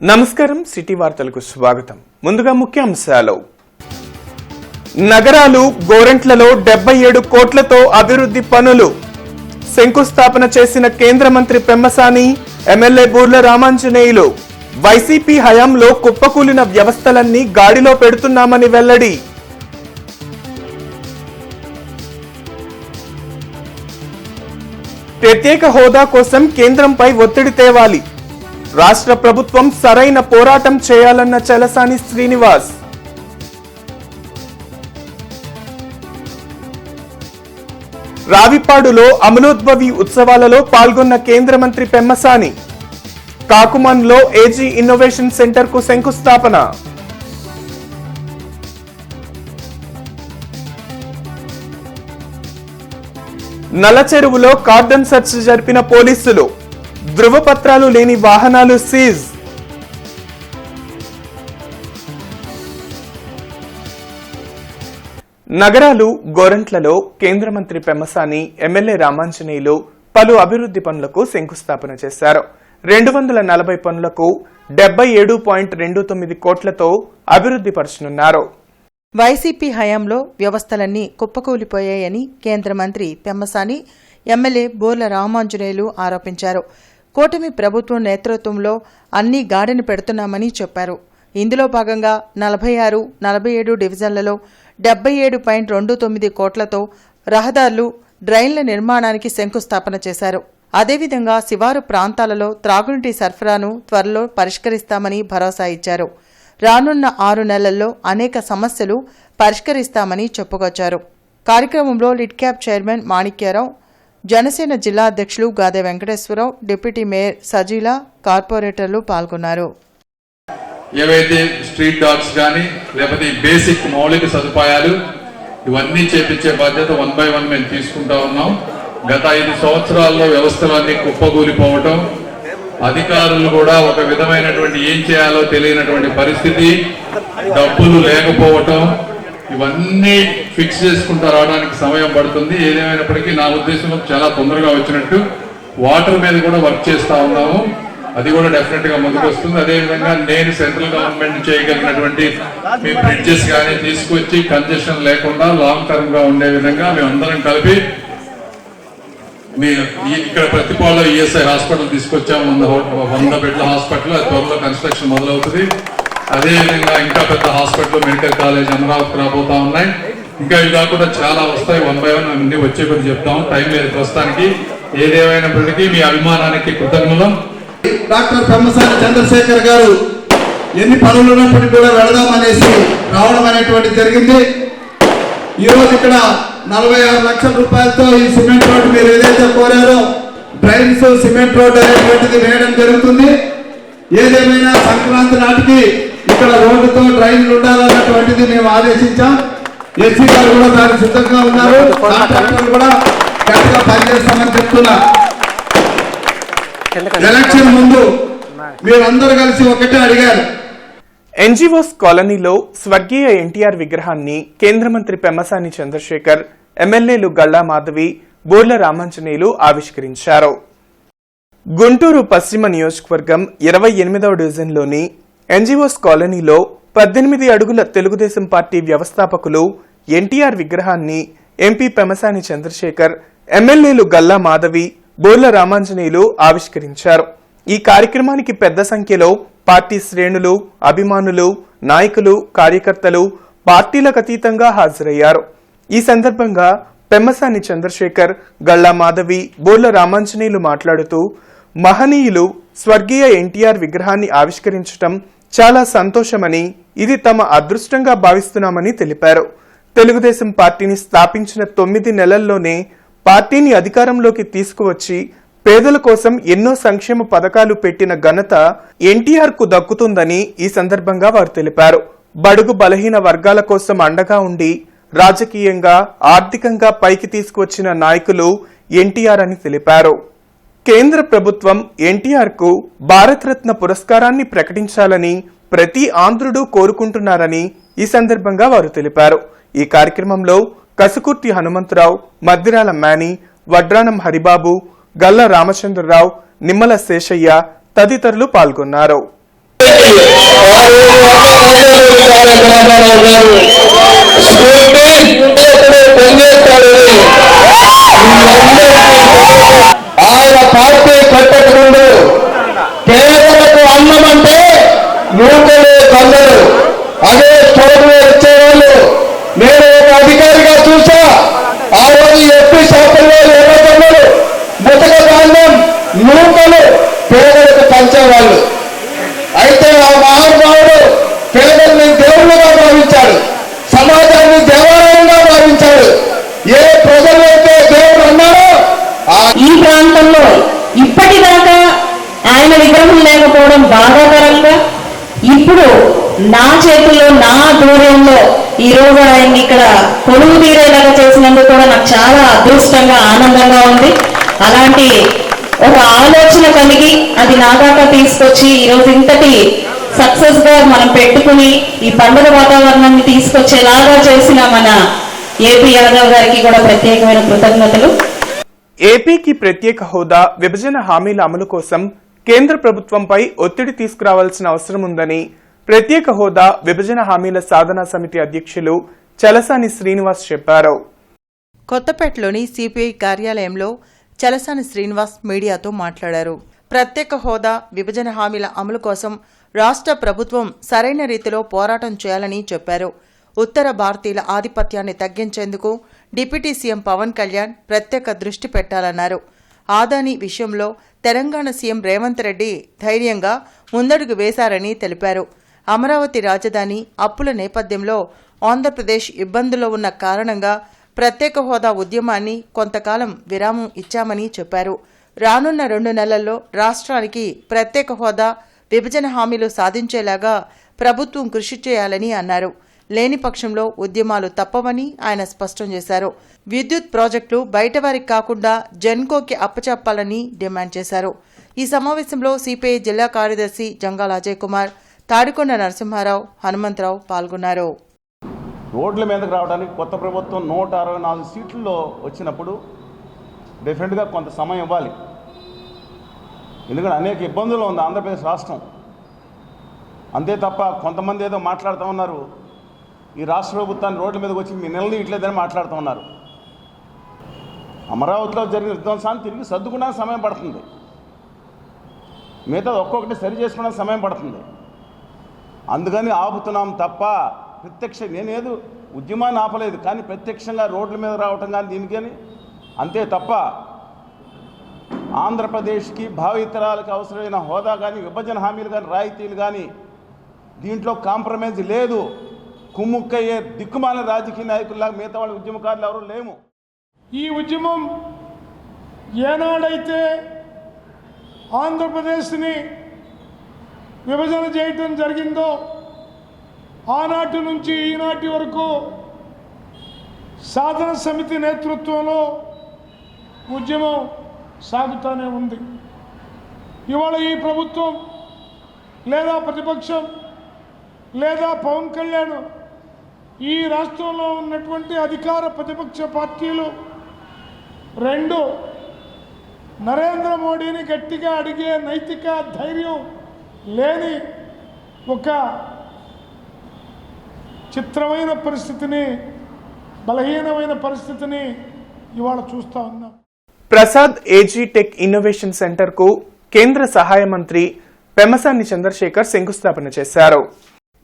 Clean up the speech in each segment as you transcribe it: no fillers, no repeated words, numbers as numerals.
నమస్కారం సిటీ వార్తలకు స్వాగతం. ముందుగా ముఖ్యాంశాలు. నగరాలు గోరంట్లలో 77 కోట్లతో అభివృద్ధి పనులు శంకుస్థాపన చేసిన కేంద్ర మంత్రి పెమ్మసాని, ఎమ్మెల్యే బూర్ల రామాంజనేయులు. వైసీపీ హయాంలో కుప్పకూలిన వ్యవస్థలన్నీ గాడిలో పెడుతున్నామని వెల్లడి. ప్రత్యేక హోదా కోసం కేంద్రంపై ఒత్తిడి తేవాలి. రాష్ట్ర ప్రభుత్వం సరైన పోరాటం చేయాలన్న చలసాని శ్రీనివాస్. రావిపాడులో అమలోద్భవి ఉత్సవాలలో పాల్గొన్న కేంద్ర మంత్రి పెమ్మసాని. కాకుమన్లో ఏజీ ఇన్నోవేషన్ సెంటర్ కు శంకుస్థాపన. నల్లచెరువులో కార్డన్ సెర్చ్ జరిపిన పోలీసులు. ధృవపత్రాలు లేని వాహనాలు సీజ్. నగరాలు గోరంట్లలో కేంద్ర మంత్రి పెమ్మసాని, ఎమ్మెల్యే రామాంజనేయులు పలు అభివృద్ధి పనులకు శంకుస్థాపన చేశారు. 240 పనులకు 77.29 కోట్లతో అభివృద్ధి పరచనున్నారు. వైసీపీ హయాంలో వ్యవస్థలన్నీ కుప్పకూలిపోయాయని కేంద్ర మంత్రి పెమ్మసాని, ఎమ్మెల్యే బూర్ల రామాంజనేయులు ఆరోపించారు. కూటమి ప్రభుత్వం నేతృత్వంలో అన్ని గాడిని పెడుతున్నామని చెప్పారు. ఇందులో భాగంగా 46, 47 డివిజన్లలో 77.29 కోట్లతో రహదారులు, డ్రైన్ల నిర్మాణానికి శంకుస్థాపన చేశారు. అదేవిధంగా శివారు ప్రాంతాలలో త్రాగునీటి సరఫరాను త్వరలో పరిష్కరిస్తామని భరోసా ఇచ్చారు. రానున్న 6 నెలల్లో అనేక సమస్యలు పరిష్కరిస్తామని చెప్పుకొచ్చారు. కార్యక్రమంలో లిడ్క్యాప్ చైర్మన్ మాణిక్యారావు, జనసేన జిల్లా అధ్యక్షులు గాదే వెంకటేశ్వరరావు, డిప్యూటీ మేయర్ సజీలా, కార్పొరేటర్లు పాల్గొన్నారు. ఏవైతే స్ట్రీట్ డాగ్స్ కానీ లేకపోతే బేసిక్ మౌలిక సదుపాయాలు ఇవన్నీ చేపించే బాధ్యత 1 by 1 మేము తీసుకుంటా ఉన్నాం. గత 5 సంవత్సరాల్లో వ్యవస్థలన్నీ కుప్పకూలిపోవటం, అధికారులు కూడా ఒక విధమైనటువంటి ఏం చేయాలో తెలియనటువంటి పరిస్థితి, డబ్బులు లేకపోవటం, ఇవన్నీ ఫిక్స్ చేసుకుంటూ రావడానికి సమయం పడుతుంది. ఏదేమైనప్పటికీ నా ఉద్దేశంలో చాలా తొందరగా వచ్చినట్టు వాటర్ మీద కూడా వర్క్ చేస్తూ ఉన్నాము. అది కూడా డెఫినెట్ గా ముందుకు వస్తుంది. అదేవిధంగా నేను సెంట్రల్ గవర్నమెంట్ చేయగలిగినటువంటి మీ బ్రిడ్జెస్ కానీ తీసుకొచ్చి కంజెషన్ లేకుండా లాంగ్ టర్మ్ గా ఉండే విధంగా మేమందరం కలిపి ఇక్కడ ప్రతిపాడులో ఈఎస్ఐ హాస్పిటల్ తీసుకొచ్చాము. 100 బెడ్ల హాస్పిటల్, అది త్వరలో కన్స్ట్రక్షన్ మొదలవుతుంది. అదేవిధంగా ఇంకా పెద్ద హాస్పిటల్, మెడికల్ కాలేజ్ అమరావతి రాబోతా ఉన్నాయి. ఇంకా ఇవి కాకుండా చాలా వస్తాయి. 1 by 1 అన్ని వచ్చే కొద్ది చెప్తాము. టైం లేదు ప్రస్తుతానికి. ఏదేమైనప్పటికీ మీ అభిమానానికి కృతజ్ఞతలు. డాక్టర్ పెమ్మసాని చంద్రశేఖర్ గారు ఎన్ని పనులు ఉన్నప్పటికీ కూడా వెళదామనేసి రావడం అనేటువంటి జరిగింది. ఈరోజు ఇక్కడ 46 లక్షల రూపాయలతో ఈ సిమెంట్ రోడ్డు మీరు ఏదైతే కోరారో డ్రైన్స్, సిమెంట్ రోడ్డు అనేటువంటిది వేయడం జరుగుతుంది. ఏదేమైనా సంక్రాంతి నాటికి ఇక్కడ రోడ్డుతో డ్రైన్లు ఉండాలన్నటువంటిది మేము ఆదేశించాం. ఎస్సీ గారు కూడా దానికి సిద్ధంగా ఉన్నారు. కాంట్రాక్టర్లు కూడా గట్టిగా పనిచేస్తామని చెప్తున్నా. ఎలక్షన్ ముందు మీరందరూ కలిసి ఒకటే అడిగారు. ఎన్జీఓస్ కాలనీలో స్వర్గీయ ఎన్టీఆర్ విగ్రహాన్ని కేంద్ర మంత్రి పెమ్మసాని చంద్రశేఖర్, ఎమ్మెల్యేలు గల్లా మాధవి, బూర్ల రామాంజనేయులు ఆవిష్కరించారు. గుంటూరు పశ్చిమ నియోజకవర్గం 28వ డివిజన్లోని ఎన్జీఓస్ కాలనీలో 18 అడుగుల తెలుగుదేశం పార్టీ వ్యవస్థాపకులు ఎన్టీఆర్ విగ్రహాన్ని ఎంపీ పెమ్మసాని చంద్రశేఖర్, ఎమ్మెల్యేలు గల్లా మాధవి, బూర్ల రామాంజనేయులు ఆవిష్కరించారు. ఈ కార్యక్రమానికి పెద్ద సంఖ్యలో పార్టీ శ్రేణులు, అభిమానులు, నాయకులు, కార్యకర్తలు పార్టీలకు అతీతంగా హాజరయ్యారు. ఈ సందర్భంగా పెమ్మసాని చంద్రశేఖర్, గల్లా మాధవి, బూర్ల రామాంజనేయులు మాట్లాడుతూ మహనీయులు స్వర్గీయ ఎన్టీఆర్ విగ్రహాన్ని ఆవిష్కరించడం చాలా సంతోషమని, ఇది తమ అదృష్టంగా భావిస్తున్నామని తెలిపారు. తెలుగుదేశం పార్టీని స్థాపించిన 9 నెలల్లోనే పార్టీని అధికారంలోకి తీసుకువచ్చి పేదల కోసం ఎన్నో సంక్షేమ పథకాలు పెట్టిన ఘనత ఎన్టీఆర్ కు దక్కుతుందని ఈ సందర్భంగా వారు తెలిపారు. బడుగు బలహీన వర్గాల కోసం అండగా ఉండి రాజకీయంగా, ఆర్థికంగా పైకి తీసుకువచ్చిన నాయకులు ఎన్టీఆర్ అని తెలిపారు. కేంద్ర ప్రభుత్వం ఎన్టీఆర్ కు భారతరత్న పురస్కారాన్ని ప్రకటించాలని ప్రతి ఆంధ్రుడు కోరుకుంటున్నారని ఈ సందర్భంగా వారు తెలిపారు. ఈ కార్యక్రమంలో కసుకుర్తి హనుమంతరావు, మద్దిరాల మేని, వడ్రానం హరిబాబు, గల్లా రామచంద్రరావు, నిమ్మల శేషయ్య తదితరులు పాల్గొన్నారు. ఆయన పార్టీ కట్టకుండా పేదలకు అన్నం అంటే నూకలు కొందరు అదే స్టోర్లో ఇచ్చేవాళ్ళు. నేను ఒక అధికారిగా చూసా, ఆ రోజు ఎప్పి శాతంలో ఎర్రగొండలు ముతక ధాన్యం నూకలు పేదలకు పంచేవాళ్ళు. అయితే ఆ మహానుభావుడు పేదల్ని దేవుళ్ళుగా భావించాడు, సమాజాన్ని దేవాలయంగా భావించాడు. ఏ ప్రజలైతే దేవుడు అన్నారో ఈ ప్రాంతంలో ఇప్పటిదాకా ఆయన విగ్రహం లేకపోవడం బాధాకరంగా, ఇప్పుడు నా చేతుల్లో నా దూరంలో ఈ రోజు ఆయన్ని ఇక్కడ కొలువు తీరేలాగా చేసినందుకు కూడా నాకు చాలా అదృష్టంగా ఆనందంగా ఉంది. అలాంటి ఒక ఆలోచన కలిగి అది నాదాకా తీసుకొచ్చి ఈరోజు ఇంతటి సక్సెస్ గా మనం పెట్టుకుని ఈ పండుగ వాతావరణాన్ని తీసుకొచ్చేలాగా చేసిన మన ఏపీ యాదవ్ గారికి కూడా ప్రత్యేకమైన కృతజ్ఞతలు. ఏపీకి ప్రత్యేక హోదా, విభజన హామీల అమలు కోసం కేంద్ర ప్రభుత్వంపై ఒత్తిడి తీసుకురావాల్సిన అవసరం ఉందని ప్రత్యేక హోదా, విభజన హామీల సాధనా సమితి అధ్యక్షులు చలసాని శ్రీనివాస్ చెప్పారు. కొత్తపేటలోని సిపిఐ కార్యాలయంలో చలసాని శ్రీనివాస్ మీడియాతో మాట్లాడారు. ప్రత్యేక హోదా, విభజన హామీల అమలు కోసం రాష్ట్ర ప్రభుత్వం సరైన రీతిలో పోరాటం చేయాలని చెప్పారు. ఉత్తర భారతీయుల ఆధిపత్యాన్ని తగ్గించేందుకు డిప్యూటీ సీఎం పవన్ కళ్యాణ్ ప్రత్యేక దృష్టి పెట్టాలన్నారు. ఆదాని విషయంలో తెలంగాణ సీఎం రేవంత్ రెడ్డి ధైర్యంగా ముందడుగు వేశారని తెలిపారు. అమరావతి రాజధాని అప్పుల నేపథ్యంలో ఆంధ్రప్రదేశ్ ఇబ్బందుల్లో ఉన్న కారణంగా ప్రత్యేక హోదా ఉద్యమాన్ని కొంతకాలం విరామం ఇచ్చామని చెప్పారు. రానున్న 2 నెలల్లో రాష్ట్రానికి ప్రత్యేక హోదా, విభజన హామీలు సాధించేలాగా ప్రభుత్వం కృషి చేయాలని అన్నారు. లేని పక్షంలో ఉద్యమాలు తప్పవని ఆయన స్పష్టం చేశారు. విద్యుత్ ప్రాజెక్టులు బయటవారికి కాకుండా జెన్కోకి అప్పచెప్పాలని డిమాండ్ చేశారు. ఈ సమావేశంలో సిపిఐ జిల్లా కార్యదర్శి జంగాల అజయ్ కుమార్, తాడికొండ నరసింహారావు, హనుమంతరావు పాల్గొన్నారు. రోడ్ల మీదకి రావడానికి కొత్త ప్రభుత్వం 164 సీట్లలో వచ్చినప్పుడు డెఫినెట్గా కొంత సమయం ఇవ్వాలి. ఎందుకంటే అనేక ఇబ్బందులు ఉంది ఆంధ్రప్రదేశ్ రాష్ట్రం. అంతే తప్ప కొంతమంది ఏదో మాట్లాడుతూ ఉన్నారు, ఈ రాష్ట్ర ప్రభుత్వాన్ని రోడ్ల మీదకి వచ్చి మీ నిలదీయట్లేదని మాట్లాడుతూ ఉన్నారు. అమరావతిలో జరిగిన విధ్వంసాన్ని తిరిగి సర్దుకునే సమయం పడుతుంది, మిగతా ఒక్కొక్కటి సరి చేసుకునే సమయం పడుతుంది. అందుకని ఆపుతున్నాం తప్ప నేనేదో ఉద్యమాన్ని ఆపలేదు, కానీ ప్రత్యక్షంగా రోడ్ల మీద రావటం కానీ దీనికి కానీ అంతే తప్ప ఆంధ్రప్రదేశ్కి భావితరాలకు అవసరమైన హోదా కానీ, విభజన హామీలు కానీ, రాయితీలు కానీ దీంట్లో కాంప్రమైజ్ లేదు. కుమ్ముక్కయ్యే దిక్కుమాలిన రాజకీయ నాయకుల్లాగా మిగతా వాళ్ళ ఉద్యమకారులు ఎవరూ లేము. ఈ ఉద్యమం ఏనాడైతే ఆంధ్రప్రదేశ్ని విభజన చేయటం జరిగిందో ఆనాటి నుంచి ఈనాటి వరకు సాధన సమితి నేతృత్వంలో ఉద్యమం సాగుతూనే ఉంది. ఇవాళ ఈ ప్రభుత్వం లేదా ప్రతిపక్షం లేదా పవన్ కళ్యాణ్ ఈ రాష్ట్రంలో ఉన్నటువంటి అధికార ప్రతిపక్ష పార్టీలు రెండు నరేంద్ర మోడీని గట్టిగా అడిగే నైతిక ధైర్యం లేని ఒక చిత్రమైన పరిస్థితిని, బలహీనమైన పరిస్థితిని ఇవాళ చూస్తూ ఉన్నాం. Prasad AG tech innovation centre కు కేంద్ర సహాయ మంత్రి పెమ్మసాని చంద్రశేఖర్ శంకుస్థాపన చేశారు.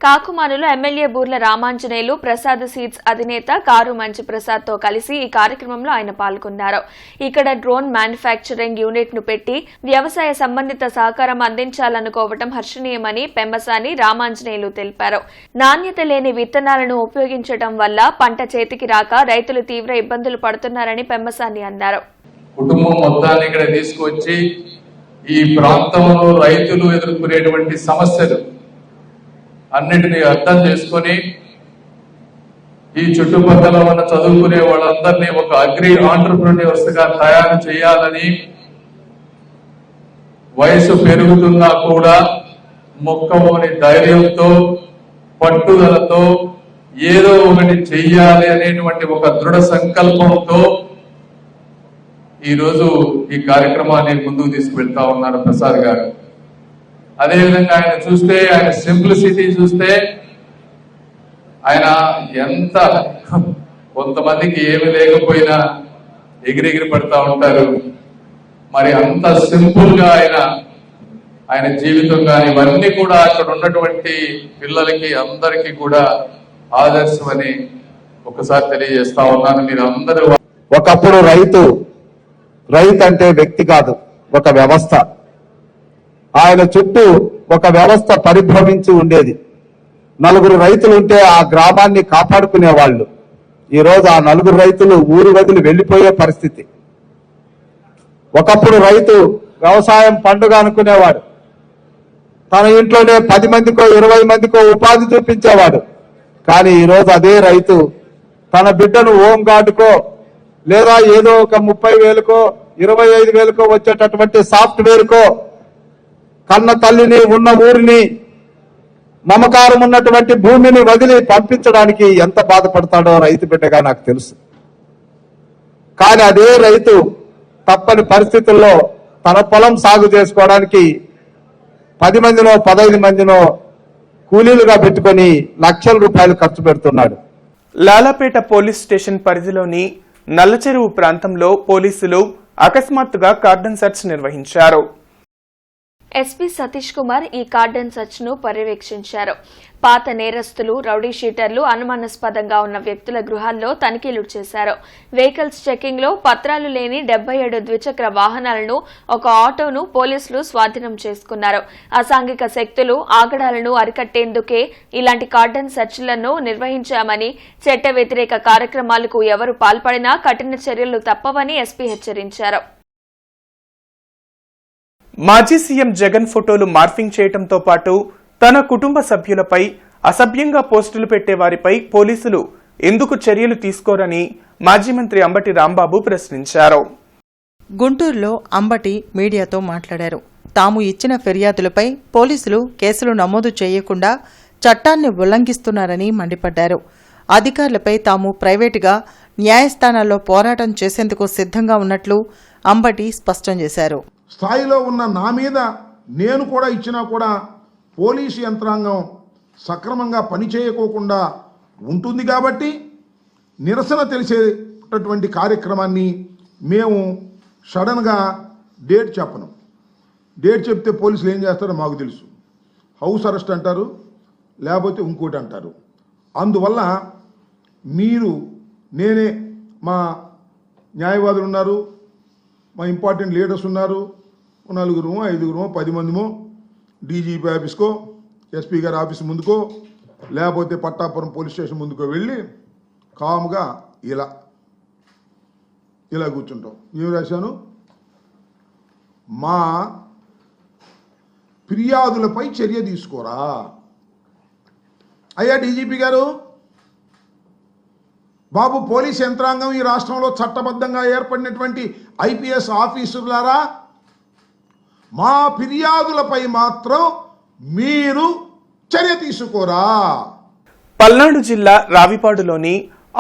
కాకుమానులో ఎమ్మెల్యే బూర్ల రామాంజనేయులు ప్రసాద్ సీడ్స్ అధినేత కారు మంచి ప్రసాద్ తో కలిసి ఈ కార్యక్రమంలో ఆయన పాల్గొన్నారు. ఇక్కడ డ్రోన్ మ్యానుఫ్యాక్చరింగ్ యూనిట్ ను పెట్టి వ్యవసాయ సంబంధిత సహకారం అందించాలనుకోవడం హర్షణీయమని పెమ్మసాని రామాంజనేయులు తెలిపారు. నాణ్యత లేని విత్తనాలను ఉపయోగించడం వల్ల పంట చేతికి రాక రైతులు తీవ్ర ఇబ్బందులు పడుతున్నారని పెమ్మసాని అన్నారు. కుటుంబం మొత్తాన్ని ఇక్కడ తీసుకొచ్చి ఈ ప్రాంతంలో రైతులు ఎదుర్కొనేటువంటి సమస్యలు అన్నిటినీ అర్థం చేసుకొని ఈ చుట్టుపక్కల ఉన్న చదువుకునే వాళ్ళందరినీ ఒక అగ్రి ఆంటర్ప్రెన్యూర్స్ గా తయారు చేయాలని, వయసు పెరుగుతున్నా కూడా మొక్కవోని ధైర్యంతో పట్టుదలతో ఏదో ఒకటి చెయ్యాలి అనేటువంటి ఒక దృఢ సంకల్పంతో ఈరోజు ఈ కార్యక్రమాన్ని ముందుకు తీసుకువెళ్తా ఉన్నారు ప్రసాద్ గారు. అదేవిధంగా ఆయన చూస్తే, ఆయన సింప్లిసిటీ చూస్తే, ఆయన ఎంత కొంతమందికి ఏమి లేకపోయినా ఎగిరెగిరి పడతా ఉంటారు. మరి అంత సింపుల్ గా ఆయన జీవితం కానీ ఇవన్నీ కూడా అక్కడ ఉన్నటువంటి పిల్లలకి అందరికీ కూడా ఆదర్శమని ఒకసారి తెలియజేస్తా ఉన్నాను. మీరు అందరూ ఒకప్పుడు రైతు అంటే వ్యక్తి కాదు, ఒక వ్యవస్థ. ఆయన చుట్టూ ఒక వ్యవస్థ పరిభ్రమించి ఉండేది. నలుగురు రైతులు ఉంటే ఆ గ్రామాన్ని కాపాడుకునేవాళ్ళు. ఈరోజు ఆ నలుగురు రైతులు ఊరు వదిలి వెళ్లిపోయే పరిస్థితి. ఒకప్పుడు రైతు వ్యవసాయం పండుగ అనుకునేవాడు. తన ఇంట్లోనే 10 మందికో 20 మందికో ఉపాధి చూపించేవాడు. కానీ ఈరోజు అదే రైతు తన బిడ్డను హోం గార్డుకో లేదా ఏదో ఒక 30,000కో 25,000కో వచ్చేటటువంటి సాఫ్ట్వేర్కో కన్న తల్లిని, ఉన్న ఊరిని, మమకారం ఉన్నటువంటి భూమిని వదిలి పంపించడానికి ఎంత బాధపడతాడో రైతు బిడ్డగా నాకు తెలుసు. కానీ అదే రైతు తప్పని పరిస్థితుల్లో తన పొలం సాగు చేసుకోవడానికి 10 మందినో 15 మందినో కూలీలుగా పెట్టుకొని లక్షల రూపాయలు ఖర్చు పెడుతున్నాడు. లాలాపేట పోలీస్ స్టేషన్ పరిధిలోని నల్లచెరువు ప్రాంతంలో పోలీసులు అకస్మాత్తుగా కార్డన్ సెర్చ్ నిర్వహించారు. ఎస్పీ సతీష్ కుమార్ ఈ కార్డన్ సెర్చ్ ను పర్యవేక్షించారు. పాత నేరస్తులు, రౌడీ షీటర్లు, అనుమానాస్పదంగా ఉన్న వ్యక్తుల గృహాల్లో తనిఖీలు చేశారు. వెహికల్స్ చెకింగ్ లో పత్రాలు లేని 77 ద్విచక్ర వాహనాలను, ఒక ఆటోను పోలీసులు స్వాధీనం చేసుకున్నారు. అసాంఘిక శక్తులు, ఆగడాలను అరికట్టేందుకే ఇలాంటి కార్డన్ సెర్చ్లను నిర్వహించామని, చట్ట వ్యతిరేక కార్యక్రమాలకు ఎవరు పాల్పడినా కఠిన చర్యలు తప్పవని ఎస్పీ హెచ్చరించారు. మాజీ సీఎం జగన్ ఫోటోలు మార్ఫింగ్ చేయడంతో పాటు తన కుటుంబ సభ్యులపై అసభ్యంగా పోస్టులు పెట్టే వారిపై పోలీసులు ఎందుకు చర్యలు తీసుకోరని మాజీ మంత్రి అంబటి రాంబాబు ప్రశ్నించారు. గుంటూరులో అంబటి మీడియాతో మాట్లాడారు. తాము ఇచ్చిన ఫిర్యాదులపై పోలీసులు కేసులు నమోదు చేయకుండా చట్టాన్ని ఉల్లంఘిస్తున్నారని మండిపడ్డారు. అధికారులపై తాము ప్రైవేటుగా న్యాయస్థానాల్లో పోరాటం చేసేందుకు సిద్ధంగా ఉన్నట్లు అంబటి స్పష్టం చేశారు. స్థాయిలో ఉన్న నా మీద నేను కూడా ఇచ్చినా కూడా పోలీసు యంత్రాంగం సక్రమంగా పనిచేయకోకుండా ఉంటుంది కాబట్టి నిరసన తెలిసేటటువంటి కార్యక్రమాన్ని మేము సడన్గా డేట్ చెప్పను. డేట్ చెప్తే పోలీసులు ఏం చేస్తారో మాకు తెలుసు. హౌస్ అరెస్ట్ అంటారు, లేకపోతే ఇంకోటి అంటారు. అందువల్ల మీరు నేనే, మా న్యాయవాదులు ఉన్నారు, మా ఇంపార్టెంట్ లీడర్స్ ఉన్నారు, 4 5 10 మందిమో డీజీపీ ఆఫీస్కో, ఎస్పీ గారి ఆఫీస్ ముందుకో, లేకపోతే పట్టాపురం పోలీస్ స్టేషన్ ముందుకో వెళ్ళి కాముగా ఇలా కూర్చుంటాం. ఏం రాశాను? మా ఫిర్యాదులపై చర్య తీసుకోరా. అయ్యా డీజీపీ గారు, బాబు, పోలీస్ యంత్రాంగం ఈ రాష్ట్రంలో చట్టబద్ధంగా ఏర్పడినటువంటి ఐపీఎస్ ఆఫీసర్లారా, మా ఫిర్యాదులపై మాత్రం మీరు చర్య తీసుకోరా. పల్నాడు జిల్లా రావిపాడులోని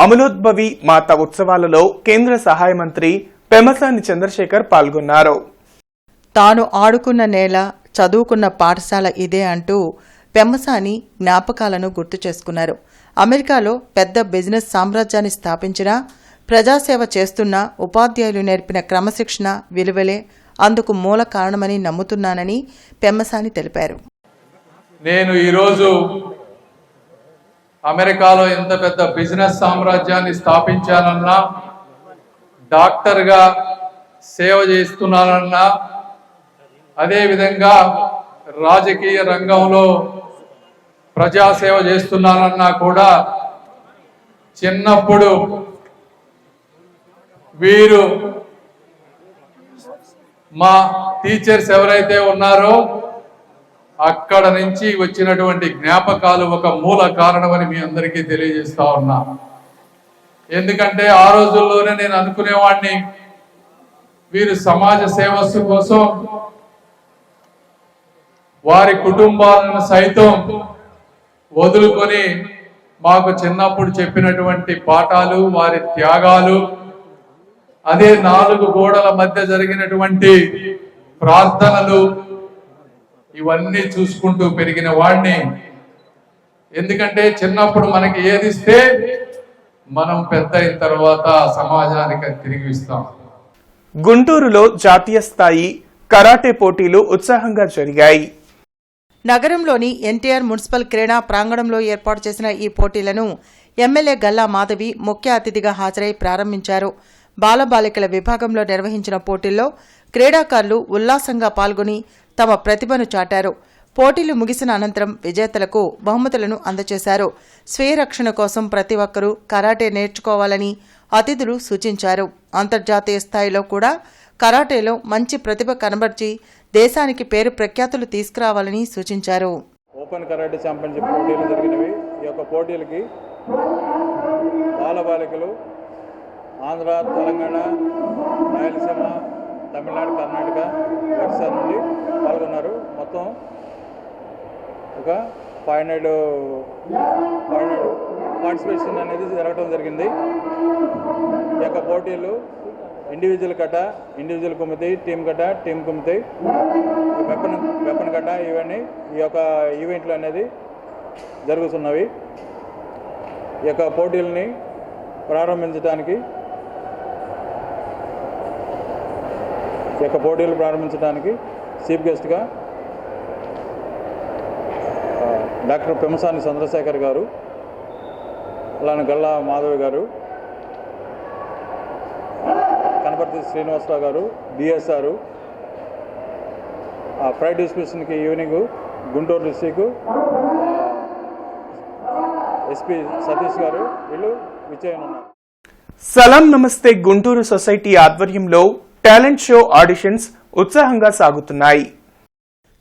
అమలోద్భవి మాత ఉత్సవాలలో కేంద్ర సహాయ మంత్రి పెమ్మసాని చంద్రశేఖర్ పాల్గొన్నారు. తాను ఆడుకున్న నేల, చదువుకున్న పాఠశాల ఇదే అంటూ పెమ్మసాని జ్ఞాపకాలను గుర్తు చేసుకున్నారు. అమెరికాలో పెద్ద బిజినెస్ సామ్రాజ్యాన్ని స్థాపించిన, ప్రజాసేవ చేస్తున్న ఉపాధ్యాయులు నేర్పిన క్రమశిక్షణ, విలువలే అందుకు మూల కారణమని నమ్ముతున్నానని పెమ్మసాని తెలిపారు. నేను ఈరోజు అమెరికాలో ఎంత పెద్ద బిజినెస్ సామ్రాజ్యాన్ని స్థాపించానన్నా, డాక్టర్గా సేవ చేస్తున్నానన్నా, అదేవిధంగా రాజకీయ రంగంలో ప్రజాసేవ చేస్తున్నానన్నా కూడా చిన్నప్పుడు వీరు మా టీచర్స్ ఎవరైతే ఉన్నారో అక్కడ నుంచి వచ్చినటువంటి జ్ఞాపకాలు ఒక మూల కారణమని మీ అందరికీ తెలియజేస్తా ఉన్నా. ఎందుకంటే ఆ రోజుల్లోనే నేను అనుకునేవాడిని, వీరు సమాజ సేవస్సు కోసం వారి కుటుంబాలను సైతం వదులుకొని మాకు చిన్నప్పుడు చెప్పినటువంటి పాఠాలు, వారి త్యాగాలు, అదే 4 గోడల మధ్య జరిగినటువంటి ప్రార్థనలు, ఇవన్నీ చూసుకుంటూ పెరిగిన వాడిని. ఎందుకంటే చిన్నప్పుడు మనకి ఏది ఇస్తే మనం పెద్ద అయిన తర్వాత సమాజానికి తిరిగి ఇస్తాం. గుంటూరులో జాతీయ స్థాయి కరాటే పోటీలు ఉత్సాహంగా జరిగాయి. నగరంలోని ఎన్టీఆర్ మున్సిపల్ క్రీడా ప్రాంగణంలో ఏర్పాటు చేసిన ఈ పోటీలను ఎమ్మెల్యే గల్లా మాధవి ముఖ్య అతిథిగా హాజరై ప్రారంభించారు. బాలబాలికల విభాగంలో నిర్వహించిన పోటీల్లో క్రీడాకారులు ఉల్లాసంగా పాల్గొని తమ ప్రతిభను చాటారు. పోటీలు ముగిసిన అనంతరం విజేతలకు బహుమతులను అందజేశారు. స్వీయ రక్షణ కోసం ప్రతి ఒక్కరూ కరాటే నేర్చుకోవాలని అతిథులు సూచించారు. అంతర్జాతీయ స్థాయిలో కూడా కరాటేలో మంచి ప్రతిభ కనబర్చి దేశానికి పేరు ప్రఖ్యాతులు తీసుకురావాలని సూచించారు. ఓపెన్ కరాటే ఛాంపియన్షిప్ పోటీలు జరిగినవి. ఈ యొక్క పోటీలకి బాలబాలికలు ఆంధ్ర, తెలంగాణ, రాయలసీమ, తమిళనాడు, కర్ణాటక, ఒడిశా నుండి పాల్గొన్నారు. మొత్తం ఒక 500 పార్టిసిపేషన్ అనేది జరగడం జరిగింది. ఈ యొక్క పోటీలు ఇండివిజువల్ కట, ఇండివిజువల్ కుమితి, టీమ్ కట, టీమ్ కుమితి, వెపన్ కట, ఇవన్నీ ఈ యొక్క ఈవెంట్లు అనేది జరుగుతున్నవి. ఈ యొక్క పోటీలని ప్రారంభించడానికి చీఫ్ గెస్ట్గా డాక్టర్ పెమ్మసాని చంద్రశేఖర్ గారు, అలానే గల్లా మాధవి గారు, కనపర్తి శ్రీనివాసరావు గారు, డిఎస్ఆర్, ఫ్రైడే డిస్ట్రిబ్యూషన్కి evening Guntur district SP Satish గారు వీళ్ళు విచ్చేయనున్నారు. సలాం నమస్తే గుంటూరు సొసైటీ ఆధ్వర్యంలో టాలెంట్ షో ఆడిషన్స్ ఉత్సాహంగా సాగుతున్నాయి.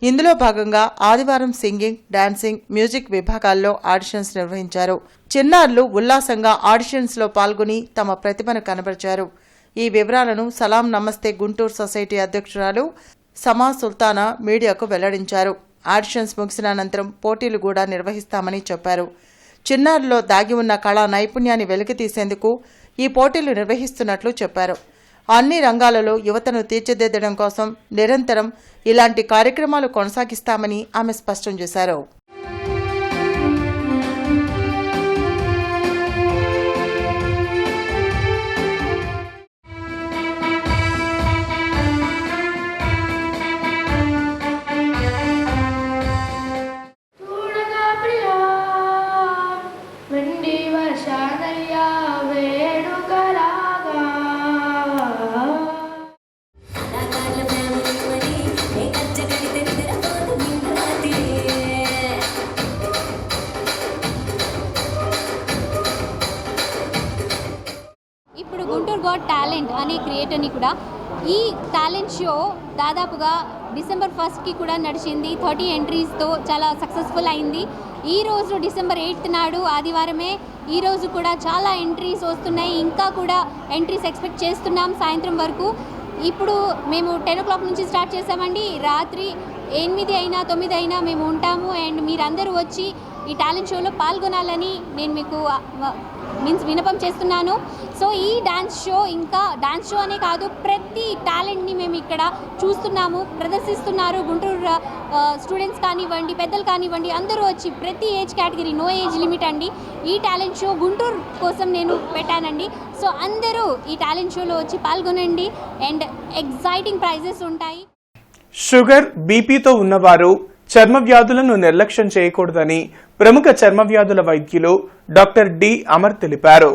ఇందులో భాగంగా ఆదివారం సింగింగ్, డాన్సింగ్, మ్యూజిక్ విభాగాల్లో ఆడిషన్స్ నిర్వహించారు. చిన్నారులు ఉల్లాసంగా ఆడిషన్స్లో పాల్గొని తమ ప్రతిభను కనబరిచారు. ఈ వివరాలను సలాం నమస్తే గుంటూరు సొసైటీ అధ్యక్షురాలు సమా సుల్తానా మీడియాకు వెల్లడించారు. ఆడిషన్స్ ముగిసిన అనంతరం పోటీలు కూడా నిర్వహిస్తామని చెప్పారు. చిన్నారుల్లో దాగి ఉన్న కళా నైపుణ్యాన్ని వెలికితీసేందుకు ఈ పోటీలు నిర్వహిస్తున్నట్లు చెప్పారు. అన్ని రంగాలలో యువతను తీర్చిదిద్దడం కోసం నిరంతరం ఇలాంటి కార్యక్రమాలు కొనసాగిస్తామని ఆమె స్పష్టం చేశారు. ఇప్పుడు గుంటూరు గాట్ టాలెంట్ అనే క్రియేటర్ని కూడా ఈ టాలెంట్ షో దాదాపుగా డిసెంబర్ 1కి కూడా నడిచింది. 30 ఎంట్రీస్తో చాలా సక్సెస్ఫుల్ అయింది. ఈరోజు డిసెంబర్ 8 నాడు ఆదివారమే. ఈరోజు కూడా చాలా ఎంట్రీస్ వస్తున్నాయి. ఇంకా కూడా ఎంట్రీస్ ఎక్స్పెక్ట్ చేస్తున్నాం సాయంత్రం వరకు. ఇప్పుడు మేము 10 o'clock నుంచి స్టార్ట్ చేసామండి. రాత్రి 8 అయినా 9 అయినా మేము ఉంటాము. అండ్ మీరందరూ వచ్చి ఈ టాలెంట్ షోలో పాల్గొనాలని నేను మీకు విన్నపం చేస్తున్నాను. సో ఈ డాన్స్ షో అనే కాదు, ప్రతి టాలెంట్ని మేము ఇక్కడ చూస్తున్నాము, ప్రదర్శిస్తున్నారు. గుంటూరు స్టూడెంట్స్ కానివ్వండి, పెద్దలు కానివ్వండి, అందరూ వచ్చి ప్రతి age category, no age limit అండి. ఈ టాలెంట్ షో గుంటూరు కోసం నేను పెట్టానండి. సో అందరూ ఈ టాలెంట్ షోలో వచ్చి పాల్గొనండి. అండ్ ఎగ్జైటింగ్ ప్రైజెస్ ఉంటాయి. షుగర్, బీపీతో ఉన్నవారు చర్మ వ్యాధులను నిర్లక్ష్యం చేయకూడదని ప్రముఖ చర్మ వ్యాధుల వైద్యులు డాక్టర్ డి అమర్ తెలిపారు.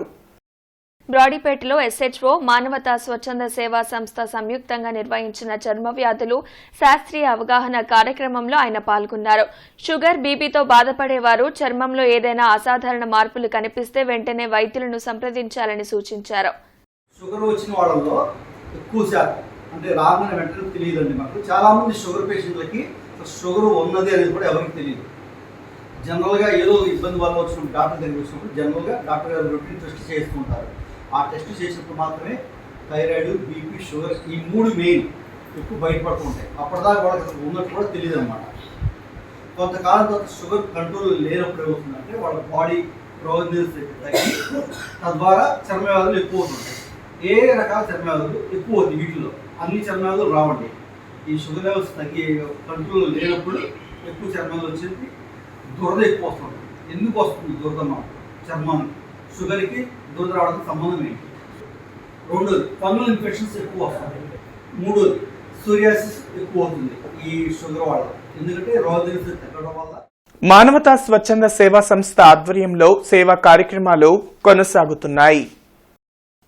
బ్రాడీపేటలో ఎస్హెచ్ఓ, మానవతా స్వచ్ఛంద సేవా సంస్థ సంయుక్తంగా నిర్వహించిన చర్మ వ్యాధులు శాస్త్రీయ అవగాహన కార్యక్రమంలో ఆయన పాల్గొన్నారు. షుగర్, బీపీతో బాధపడేవారు చర్మంలో ఏదైనా అసాధారణ మార్పులు కనిపిస్తే వెంటనే వైద్యులను సంప్రదించాలని సూచించారు. షుగర్ వచ్చిన వాళ్ళలో ఎక్కువ శాతం అంటే రాగానే వెంటనే తెలియదండి. మాకు చాలా మంది షుగర్ పేషెంట్లకి షుగర్ ఉన్నది అనేది కూడా ఎవరికి తెలియదు. జనరల్గా ఏదో ఇబ్బంది వల్ల వచ్చినప్పుడు డాక్టర్ దగ్గరికి వచ్చినప్పుడు జనరల్గా డాక్టర్ గారు రొటీన్ టెస్ట్ చేస్తుంటారు. ఆ టెస్ట్ చేసినప్పుడు మాత్రమే థైరాయిడ్, బీపీ, షుగర్ ఈ 3 మెయిన్ ఎక్కువ బయటపడుతూ ఉంటాయి. అప్పటిదాకా వాళ్ళకి ఉన్నట్టు కూడా తెలియదు అనమాట. కొంతకాలం తర్వాత షుగర్ కంట్రోల్ లేనప్పుడు ఏమవుతుందంటే వాళ్ళ బాడీ ప్రోగ్రెస్ తగ్గి తద్వారా చర్మ వ్యాధులు ఎక్కువ అవుతుంటాయి. ఏ రకాల చర్మ వ్యాధులు ఎక్కువ అవుతాయి వీటిలో, అన్ని చర్మ వ్యాధులు రావండి. ఈ షుగర్ లెవెల్స్ తగ్గి కంట్రోల్ లేనప్పుడు ఎక్కువ చర్మంలో వచ్చేది దురద ఎక్కువ వస్తుంది. ఎందుకు వస్తుంది దురద చర్మానికి? షుగర్కి దురద రావడానికి సంబంధం ఏంటి? రెండోది ఫంగల్ ఇన్ఫెక్షన్స్ ఎక్కువ వస్తుంది. మూడోది సోరియాసిస్ ఎక్కువ అవుతుంది ఈ షుగర్ వల్ల, ఎందుకంటే రోగనిరోధక తగ్గడం వల్ల. మానవతా స్వచ్ఛంద సేవా సంస్థ ఆధ్వర్యంలో సేవా కార్యక్రమాలు కొనసాగుతున్నాయి.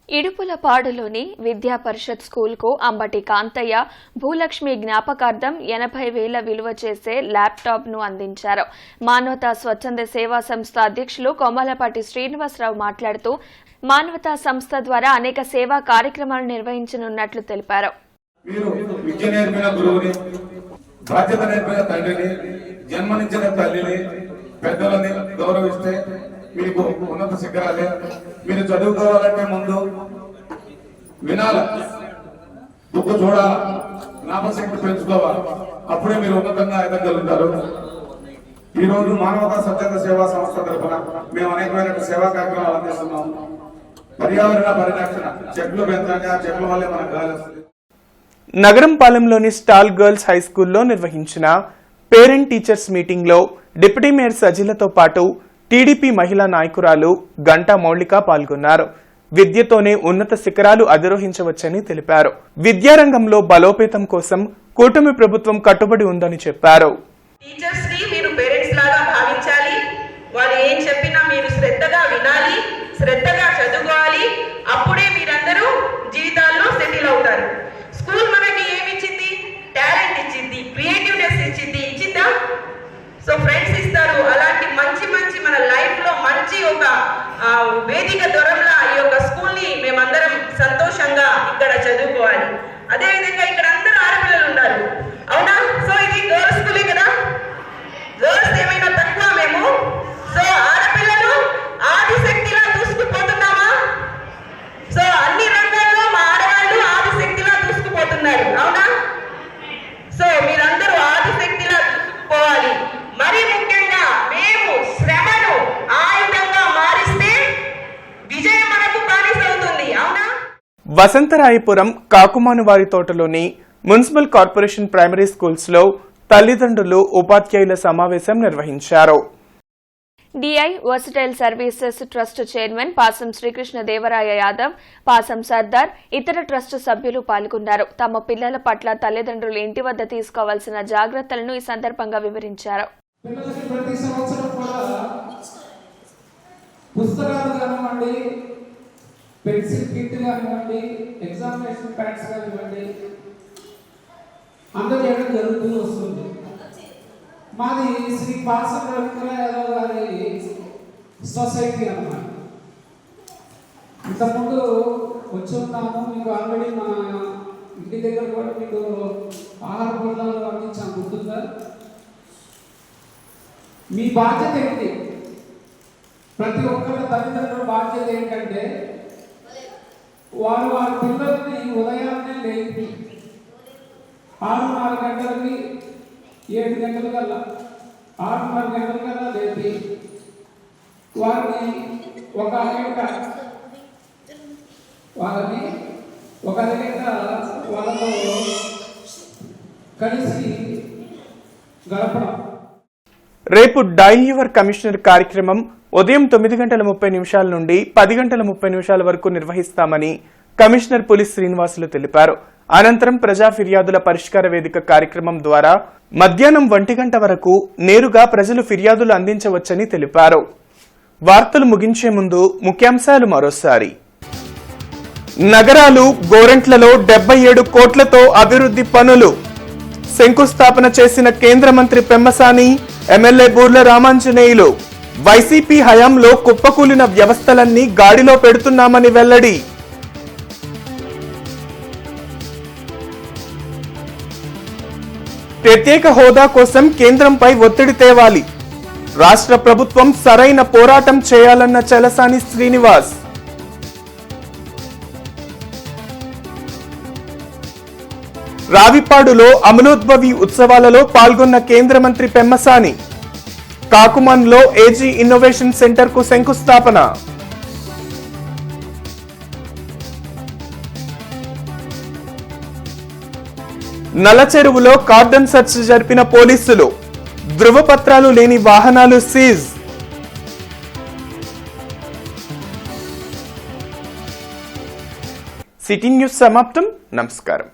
ఇడుపులపాడులోని విద్యా పరిషత్ స్కూల్కు అంబటి కాంతయ్య భూలక్ష్మి జ్ఞాపకార్థం 80,000 విలువ చేసే ల్యాప్టాప్ను అందించారు. మానవతా స్వచ్ఛంద సేవా సంస్థ అధ్యక్షులు కొమ్మలపాటి శ్రీనివాసరావు మాట్లాడుతూ మానవతా సంస్థ ద్వారా అనేక సేవా కార్యక్రమాలు నిర్వహించనున్నట్లు తెలిపారు. మీరు విద్య నేర్పిన గురువుని, బాధ్యత నేర్పిన తండ్రిని, జన్మనిచ్చిన తల్లిని, పెద్దలని గౌరవిస్తే మీకు ఉన్నత శిఖరాలే. మీరు చదువుకోవాలంటే ముందు వినాల, బుక్ చూడాల, జ్ఞాపశక్తి పెంచుకోవాలి. అప్పుడే మీరు ఉన్నతంగా ఎదగలుగుతారు. ఈ రోజు మానవతా స్వచ్ఛంద సేవా సంస్థ తరఫున మేము అనేకమైన సేవా కార్యక్రమాలు అందిస్తున్నాం. పర్యావరణ పరిరక్షణ, చెట్లు పెంచండి, ఆ చెట్ల వల్లే మనకు గాలి వస్తుంది. నగరంపాలెంలోని స్టాల్ గర్ల్స్ హై స్కూల్లో నిర్వహించిన పేరెంట్ టీచర్స్ మీటింగ్ లో డిప్యూటీ మేయర్ సజిలతో పాటు టీడీపీ మహిళా నాయకురాలు గంటా మౌళిక పాల్గొన్నారు. విద్యతోనే ఉన్నత శిఖరాలు అధిరోహించవచ్చని తెలిపారు. విద్యారంగంలో బలోపేతం కోసం కూటమి ప్రభుత్వం కట్టుబడి ఉందని చెప్పారు. టీచర్స్ ని మీరు పేరెంట్స్ లాగా భావించాలి. వాళ్ళు ఏం చెప్పినా మీరు శ్రద్ధగా వినాలి, శ్రద్ధగా చదువుకోవాలి. అప్పుడే మీరందరూ జీవితాల్లో సెటిల్ అవుతారు. స్కూల్ మనకి ఏమిచ్చింది? టాలెంట్ ఇచ్చింది, క్రియేటివ్నెస్ ఇచ్చిందా? సో ఫ్రెండ్స్ ఇస్తారు. అలాంటి మంచి మంచి మన లైఫ్ లో మంచి ఒక వేదిక దొరంలా ఈ యొక్క స్కూల్ ని మేమందరం సంతోషంగా ఇక్కడ చదువుకోవాలి. అదే విధంగా ఇక్కడ అందరూ ఆడపిల్లలు ఉన్నారు, అవునా? సో ఇది గర్ల్స్ స్కూలే కదా. గర్ల్స్ ఏమైనా తక్కువ మేము? సో ఆడపిల్లలు ఆదిశక్తిలా దూసుకుపోతున్నామా? సో అన్ని రంగాల్లో మా ఆడవాళ్ళు ఆదిశక్తిలా దూసుకుపోతున్నారు, అవునా? సో మీరందరూ ఆదిశక్తిలా దూసుకుపోవాలి. మరి ముఖ్యంగా మేము శ్రమను ఆయుధంగా మారిస్తే విజయం మనకు కానిసవుతుంది, అవునా? వసంతరాయపురం కాకుమానువారి తోటలోని మున్సిపల్ కార్పొరేషన్ ప్రైమరీ స్కూల్స్ లో తల్లిదండ్రులు ఉపాధ్యాయుల సమావేశం నిర్వహించారు. DI versatile services trust chairman Pasam Srikrishnadevaraya Yadav, పాసం సర్దార్, ఇతర ట్రస్ట్ సభ్యులు పాల్గొన్నారు. తమ పిల్లల పట్ల తల్లిదండ్రులు ఇంటి వద్ద తీసుకోవాల్సిన జాగ్రత్తలను ఈ సందర్భంగా వివరించారు. పుస్తకాలు కానివ్వండి, పెన్సిల్ కిట్ కానివ్వండి, ఎగ్జామినేషన్ ప్యాడ్స్ కానివ్వండి అందజేయడం జరుగుతూ వస్తుంది. మాది శ్రీ పాసం రవీంద్ర యాదవ్ గారి సొసైటీ అన్నమాట. ఇంతకుముందు వచ్చి ఉన్నాము. మీకు ఆల్రెడీ మన ఇంటి దగ్గర కూడా మీకు ఆహార పదార్థాలు అందించాం, గుర్తుందా? మీ బాధ్యత ఏంటి? ప్రతి ఒక్కరి తల్లిదండ్రుల బాధ్యత ఏంటంటే వారి పిల్లల్ని ఉదయాన్నే లేపి 6-4 గంటలకి 7 గంటలకల్లా 6-4 గంటలకల్లా లేపి వారిని ఒక అరగంట వాళ్ళతో కలిసి గడపడం. రేపు డైల్ యువర్ కమిషనర్ కార్యక్రమం ఉదయం 9:30 నుండి 10:30 వరకు నిర్వహిస్తామని కమిషనర్ పోలీస్ శ్రీనివాసులు తెలిపారు. అనంతరం ప్రజా ఫిర్యాదుల పరిష్కార వేదిక కార్యక్రమం ద్వారా మధ్యాహ్నం 1 గంట వరకు నేరుగా ప్రజలు ఫిర్యాదులు అందించవచ్చని తెలిపారు. వార్తలు ముగించే ముందు ముఖ్యాంశాలు మరోసారి. నగరాలు గోరంట్లలో 77 కోట్లతో అభివృద్ధి పనులు శంకుస్థాపన చేసిన కేంద్ర మంత్రి పెమ్మసాని, ఎమ్మెల్యే బూర్ల రామాంజనేయులు. వైసీపీ హయాంలో కుప్పకూలిన వ్యవస్థలన్నీ గాడిలో పెడుతున్నామని వెల్లడి. ప్రత్యేక హోదా కోసం కేంద్రంపై ఒత్తిడి తేవాలి, రాష్ట్ర ప్రభుత్వం సరైన పోరాటం చేయాలన్న చలసాని శ్రీనివాస్. రావిపాడులో అమలోద్భవి ఉత్సవాలలో పాల్గొన్న కేంద్ర మంత్రి పెమ్మసాని. కాకుమన్లో ఏజీ ఇన్నోవేషన్ సెంటర్ కు శంకుస్థాపన. నల్లచెరువులో కార్డన్ సెర్చ్ జరిపిన పోలీసులు, ధృవపత్రాలు లేని వాహనాలు సీజ్. సిటీ న్యూస్ సమాప్తం. నమస్కారం.